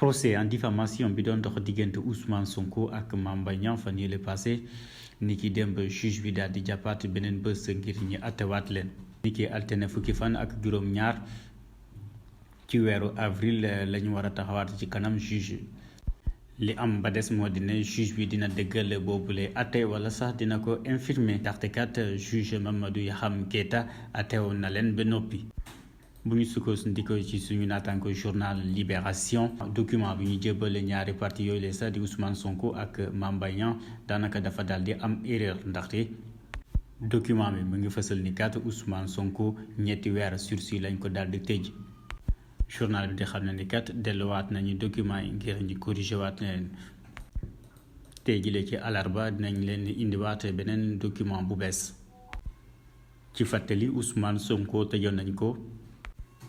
procès en diffamation bi doon dox diggante Ousmane Sonko ak Mame Mbaye Niang fan yële passé ni ki démb juge bi daal di jàppaat beneen bés ngir ñi attewaat leen. ni ki altine fukki fan ak juróom-ñaar ci weeru avril lañu war a taxawaat ci kanam juge li am ba des moo di ne juge bi dina dëggal boobule atte wala sax dina ko infirmer ndaxte kat juge Mamadou Yaxam Keita attewoon na leen ba noppi. bu ñu sukkandikoo ci suñu naataango journal Libération document bi ñu jébbale ñaari parti yooyu la sax di Ousmane Sonko ak Mame Mbaye Niang daanaka dafa daal di am erreur ndaxte document bi mu ngi fësal ni kat Ousmane Sonko ñetti weer sursis lañ ko daal di tëj. journal bi di xam ne ni kat delluwaat nañu document yi ngir ñu corrigé waat leen tey jii ci alarba dinañ leen indiwaat beneen document bu bees. ci fàttali Ousmane Sonko tëjoon nañ ko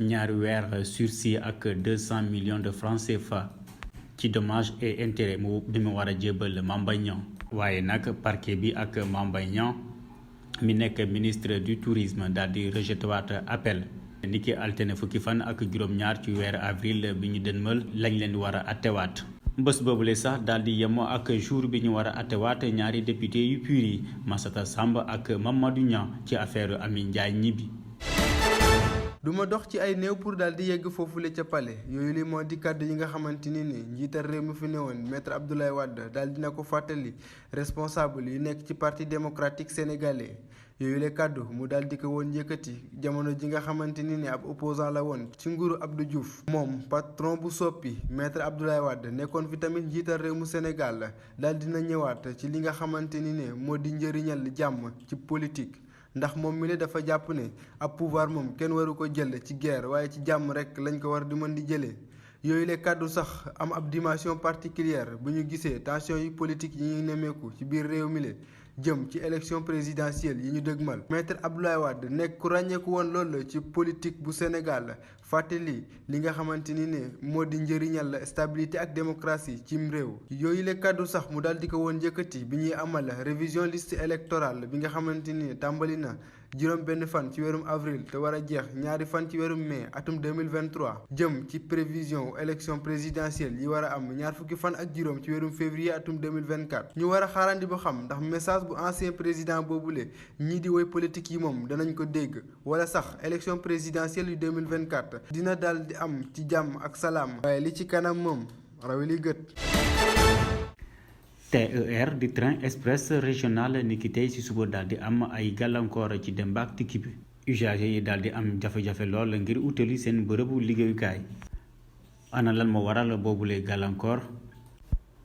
ñaari weer sursis ak 200 millions de francs CFA ci dommages et intérêts bi mu war a jébal Mame Mbaye Niang. waaye nag parquet bi ak Mame Mbaye Niang mi nekk ministre du tourisme daal di rejeté waat appel. niki altine fukki fan ak juróom-ñaar ci weer avril bi ñu dënmal lañ leen war a attewaat. bés boobule sax daal di yemoo ak jour bi ñu war a attewaat ñaari député yu PUR yi Massata Samb ak Mamadou Niang ci affaire Amy Ndiaye Gniby. duma dox ci ay néew pour daal di yegg foofule ca palais yooyu li moo di kàddu yi nga xamante ni njiital réew mi fi newoon maître Abdoulaye Wade daal dina ko fàttali responsable yi nekk ci parti démocratique sénégalais yooyu le kàddu mu daal di ko woon yëkkati jamono ji nga xamante ni ab opposant la woon ci nguuru Abdou Diouf. moom patron bu soppi maître Abdoulaye Wade nekkoon fi tamit njiital réew mu Sénégal daal dina ñëwaat ci li nga xamante ni moo di njëriñal jàmm ci politique. ndax moom mi la dafa jàpp ne ab pouvoir moom kenn waru ko jël ci guerre waaye ci jàmm rek lañ ko war di mën di jëlee yooyu le kàddu sax am ab dimension particulière bu ñu gisee tension yi politique yi ñuy nemmeeku ci biir réew mi la jëm ci élection présidentielle yi ñu dëgmal. maître Abdoulaye Wade nekk ku ràññeeku woon loolu ci politique bu Sénégal fàttali li nga xamante ni moo di njëriñal stabilité ak démocratie cim réew. yooyu le kàddu sax mu daal di ko woon yëkkati bi ñuy amal révision liste électorale bi nga xamante ni tàmbali na juróom benn fan ci weerum avril te war a jeex ñaari fan ci weerum mai atum 2023 jëm ci prévision élection présidentielle yi war a am ñaar fukki fan ak juróom ci weerum février atum 2024 ñu war a xaarandi ba xam ndax message bu ancien président boobule ñii di woy politique yi moom danañ ko dégg wala sax élection présidentielle yu 2024 dina daal di am ci jàmm ak salaam waaye li ci kanam moom rawe li gët. TER di train express régional ni ki tey ci suba daal di am ay gàllankoor ci dem ak dikk bi usagers yi daal di am jafe-jafe lool ngir utali seen bërëbu liggéeyukaay. ana lan moo waral boobule gàllankoor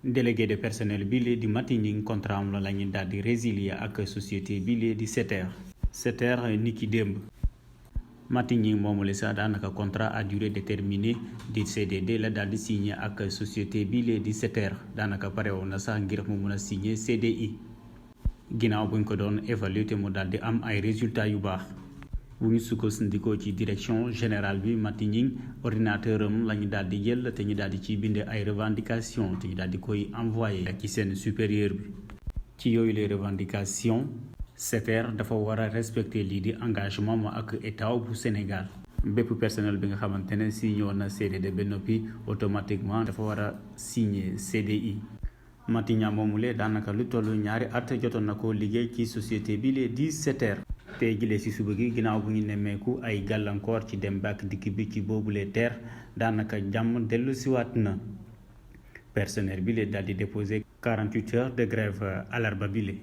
délégué de personnel bi lee di Matigning contrat am la ñu daal di résilier ak société bi lee di SETER ni ki démb. Matigning moomu la sax daanaka contrat à durée déterminée di CDD la daal di signé ak société bi lee di SETER daanaka pare woon na sax ngir mu mun a signé CDI ginnaaw buñ ko doon évaluer te mu daal di am ay résultats yu baax. bu ñu sukkandikoo ci direction générale bi Matigning ordinateur am la ñu daal di jël te ñu daal di ciy bind ay revendications te ñu daal di koy envoyé ci seen supérieur bi. ci yooyu les revendications SETER dafa war a respecter lii di engagement ma ak état bu Sénégal. bépp personnel bi nga xamante ne signé woon na CDD ba noppi automatiquement dafa war a signer CDI. Matigning moomulee daanaka lu toll ñaari at jotoon na ko liggéey ci société bi lee di SETER. tey jëlee ci suba gi ginnaaw bu ñu nemmeeku ay gàllankoor ci dem ak dikk bi ci boobule TER daanaka jàmm dellu siwaat na personnel bi lee daal di déposer 48 heures de grève alarba bi lee.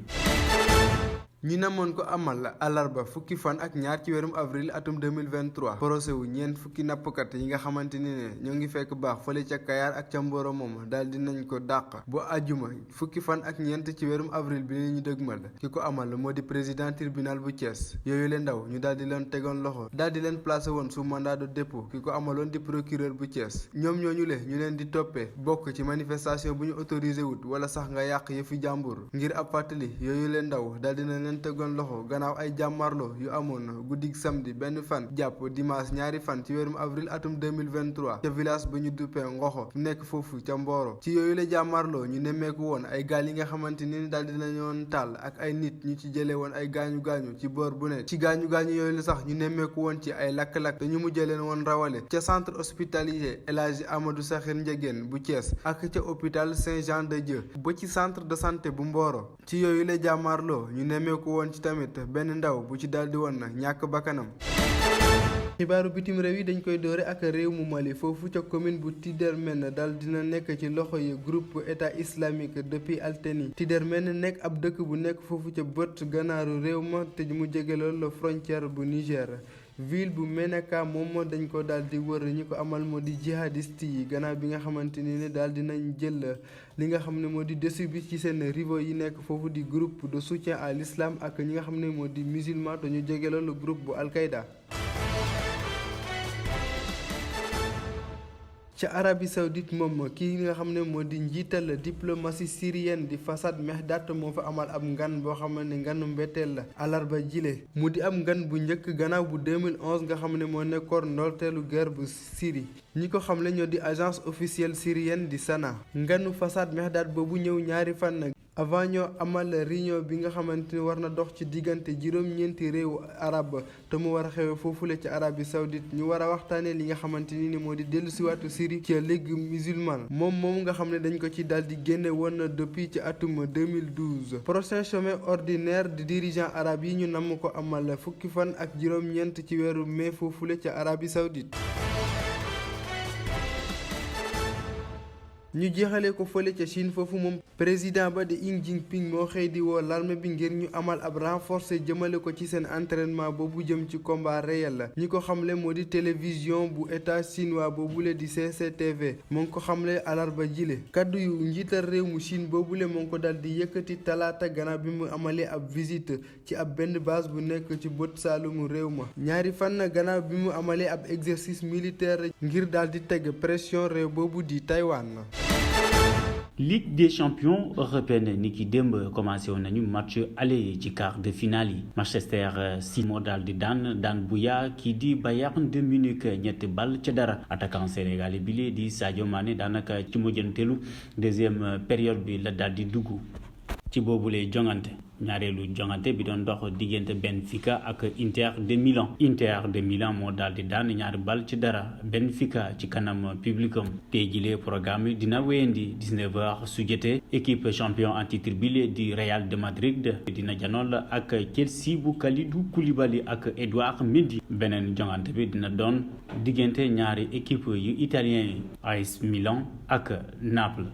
ñi namoon ko amal alarba fukki fan ak ñaar ci weerum avril atum 2023 procès wu ñeent fukki nappkat yi nga xamante ni ñoo ngi fekk baax fële ca Kayar ak ca Mboro moom daal dinañ ko dàq bu àjjuma fukki fan ak ñeent ci weerum avril bi li ñu dëgmal ki ko amal moo di président tribunal bu Thiès yooyu leen ndaw ñu daal di leen tegoon loxo daal di leen placé woon sous mandat de dépôt ki ko amaloon di procureur bu Thiès ñoom ñooñu ñu leen di toppee bokk ci manifestation bu ñu autorisé wut wala sax nga yàq yëfi jàmbur ngir ab fàttali yooyu leen ndaw daal dina leen leen tegoon loxo gannaaw ay jàmmarloo yu amoon guddig samedi benn fan jàpp dimanche ñaari fan ci weerum avril atum 2023 ca village ba ñu duppee Ngoxo nekk foofu ca Mboro. ci yooyu la jàmmarloo ñu nemmeeku woon ay gaal yi nga xamante ni daal dinañoon taal ak ay nit ñu ci jëlee woon ay gaañu-gaañu ci boor bu ne. ci gaañu-gaañu yooyu la sax ñu nemmeeku woon ci ay lakk-lakk te ñu mujjee leen woon rawale ca centre hospitalier El Hadji Amadou Sakhir Ndiéguène bu Thiès ak ca hôpital Saint-Jean-de-Dieu ba ci centre de santé bu Mboro. ci yooyu la jàmmarloo ñu nemmeeku woon ci tamit benn ndaw bu ci daldi woon na ñàkk bakkanam. xibaaru bitim réew yi dañ koy doore ak réew mu Mali foofu ca commune bu Tidermen dal dina nekk ci loxo yi groupe état islamique depuis altine. Tidermen nekk ab dëkk bu nekk foofu ca bët gannaaru réew ma te mu jege lool la frontière bu Niger. ville bu Menaka moom dañ ko daal di wër ñi ko amal moo di jihadiste yi gannaaw bi nga xamante ni daal dinañ jël li nga xam ne moo di dessus bi ci seen rivaux yi nekk foofu di groupe de soutien à l'islam ak ñi nga xam ne moo di musulman te ñu jege lool groupe bu Al-Qaïda. ca Arabie Saoudite moom kii nga xam ne moo di njiital diplomatie syrienne di Fassad Mehdat moo fa amal ab ngan boo xam ne nganu mbetteel la alarba jile mu di am ngan bu njëkk gannaaw bu 2011 nga xam ne moo nekkoon ndorteelu guerre bu Syrie ñi ko xamle ñoo di agence officielle syrienne di Sana. nganu Fassad Mehdat boobu ñëw ñaari fan avant ñoo amal réunion bi nga xamante ni war na dox ci diggante juróom-ñeenti réewu arab te mu war a xewe foofule ci Arabie Saoudite ñu war a waxtaanee li nga xamante ni moo di dellusiwaatu Syrie ci Ligue musulmane moom nga xam ne dañ ko ci daal di génne woon depuis ci atum 2012. prochain sommet ordinaire de dirigeants arabes yi ñu namm ko amal fukki fan ak juróom-ñeent ci weeru mai foofule ci Arabie Saoudite. ñu jeexalee ko fële ca Chine foofu moom président ba di Xi Jinping moo xëy di woo l'armée bi ngir ñu amal ab renforcé jëmale ko ci seen entraînement boobu jëm ci combat réel la ñi ko xamle moo di télévision bu état chinois boobule di CCTV moo ngi ko xamle alarba jile kaddu yu njiital réew mu Chine boobule moo ngi ko dal di yëkkati talaata gannaaw bi mu amalee ab visite ci ab benn base bu nekk ci bët saalumu réew ma ñaari fan gannaaw bi mu amalee ab exercice militaire ngir daal di teg pression réew boobu di Taïwan. Ligue des champions européenne ni ki démb commencé woon nañu match aller ci quart de finale yi Manchester City moo daal di daan bu yaa kii di Bayern de Munich ñetti ball ca dara attaquant sénégalais bi di Sadio Mané daanaka ci mujjanteelu deuxième période bi la daal di dugg ci boobule jongante ñaareelu jongante bi doon dox diggante Benfica ak Inter de Milan moo daal di daan ñaari bal ci dara Benfica ci kanam publicum tey jilee programme dina wéyandi 19h su jotee équipe champion en titre bi di Real de Madrid dina janool ak Chelsea bu Kalidou Koulibaly ak Edouard Mendy beneen jongante bi dina doon diggante ñaari équipe yu italien AS Milan ak Naples.